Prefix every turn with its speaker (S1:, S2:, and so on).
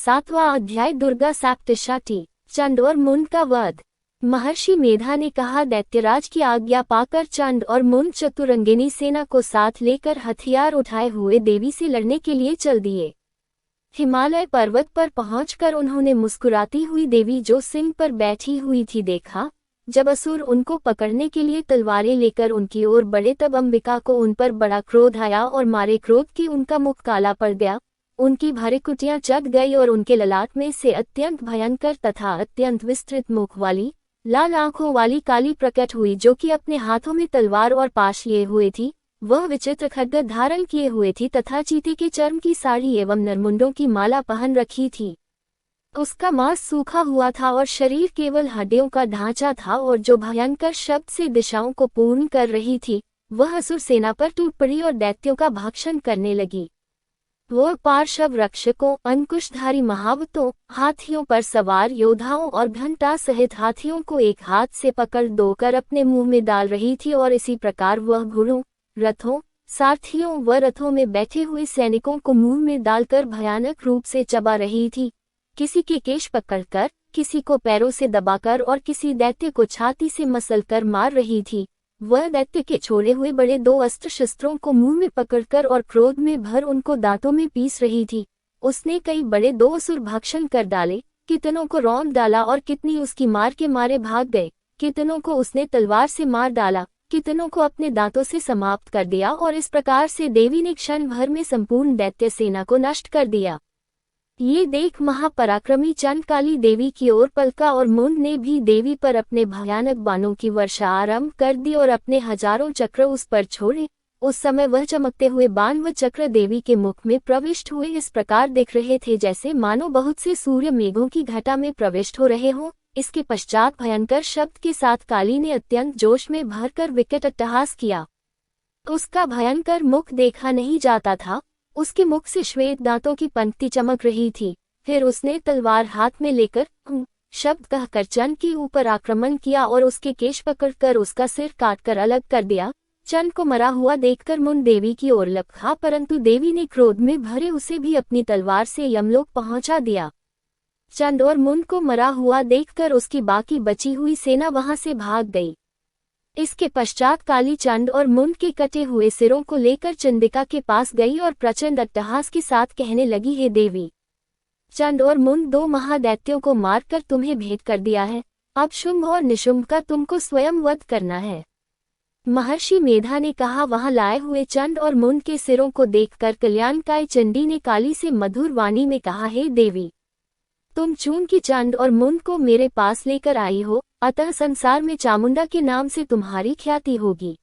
S1: 7वां अध्याय दुर्गा सप्तशती, चंड और मुंड का वध। महर्षि मेधा ने कहा, दैत्यराज की आज्ञा पाकर चंड और मुंड चतुरंगिनी सेना को साथ लेकर हथियार उठाए हुए देवी से लड़ने के लिए चल दिए। हिमालय पर्वत पर पहुंचकर उन्होंने मुस्कुराती हुई देवी जो सिंह पर बैठी हुई थी देखा। जब असुर उनको पकड़ने के लिए तलवारें लेकर उनकी ओर बढ़े तब अंबिका को उन पर बड़ा क्रोध आया और मारे क्रोध की उनका मुख काला पड़ गया। उनकी भौहें चढ़ गई और उनके ललाट में से अत्यंत भयंकर तथा अत्यंत विस्तृत मुख वाली लाल आंखों वाली काली प्रकट हुई, जो कि अपने हाथों में तलवार और पाश लिए हुए थी। वह विचित्र खड्ग धारण किए हुए थी तथा चीते के चर्म की साड़ी एवं नरमुंडों की माला पहन रखी थी। उसका मांस सूखा हुआ था और शरीर केवल हड्डियों का ढांचा था, और जो भयंकर शब्द से दिशाओं को पूर्ण कर रही थी वह असुर सेना पर टूट पड़ी और दैत्यों का भक्षण करने लगी। वह पार्श्व रक्षकों, अंकुशधारी महावतों, हाथियों पर सवार योद्धाओं और घंटा सहित हाथियों को एक हाथ से पकड़ दोकर अपने मुंह में डाल रही थी, और इसी प्रकार वह घोड़ों, रथों, सारथियों व रथों में बैठे हुए सैनिकों को मुंह में डालकर भयानक रूप से चबा रही थी। किसी के केश पकड़कर, किसी को पैरों से दबाकर और किसी दैत्य को छाती से मसलकर मार रही थी। वह दैत्य के छोड़े हुए बड़े 2 अस्त्र शस्त्रों को मुंह में पकड़कर और क्रोध में भर उनको दांतों में पीस रही थी। उसने कई बड़े 2 असुर भक्षण कर डाले, कितनों को रौंद डाला और कितनी उसकी मार के मारे भाग गए। कितनों को उसने तलवार से मार डाला, कितनों को अपने दांतों से समाप्त कर दिया, और इस प्रकार से देवी ने क्षण भर में संपूर्ण दैत्य सेना को नष्ट कर दिया। ये देख महापराक्रमी चंड काली देवी की ओर पलका, और मुंड ने भी देवी पर अपने भयानक बाणों की वर्षा आरंभ कर दी और अपने हजारों चक्र उस पर छोड़े। उस समय वह चमकते हुए बाण व चक्र देवी के मुख में प्रविष्ट हुए इस प्रकार दिख रहे थे जैसे मानो बहुत से सूर्य मेघों की घटा में प्रविष्ट हो रहे हों। इसके पश्चात भयंकर शब्द के साथ काली ने अत्यंत जोश में भरकर विकट अट्टहास किया। उसका भयंकर मुख देखा नहीं जाता था, उसके मुख से श्वेत दांतों की पंक्ति चमक रही थी। फिर उसने तलवार हाथ में लेकर शब्द कहकर चंड के ऊपर आक्रमण किया और उसके केश पकड़कर उसका सिर काटकर अलग कर दिया। चंड को मरा हुआ देखकर मुंड देवी की ओर लपका, परंतु देवी ने क्रोध में भरे उसे भी अपनी तलवार से यमलोक पहुंचा दिया। चंड और मुंड को मरा हुआ देखकर उसकी बाकी बची हुई सेना वहां से भाग गई। इसके पश्चात काली चंड और मुंड के कटे हुए सिरों को लेकर चंडिका के पास गई और प्रचंड अट्टहास के साथ कहने लगी, हे देवी, चंड और मुंड 2 महादैत्यों को मारकर तुम्हें भेंट कर दिया है। अब शुंभ और निशुंभ का तुमको स्वयं वध करना है। महर्षि मेधा ने कहा, वहां लाए हुए चंड और मुंड के सिरों को देखकर कल्याणकाय चंडी ने काली से मधुर वाणी में कहा, हे देवी, तुम चून की चंड और मुंड को मेरे पास लेकर आई हो, अतः संसार में चामुंडा के नाम से तुम्हारी ख्याति होगी।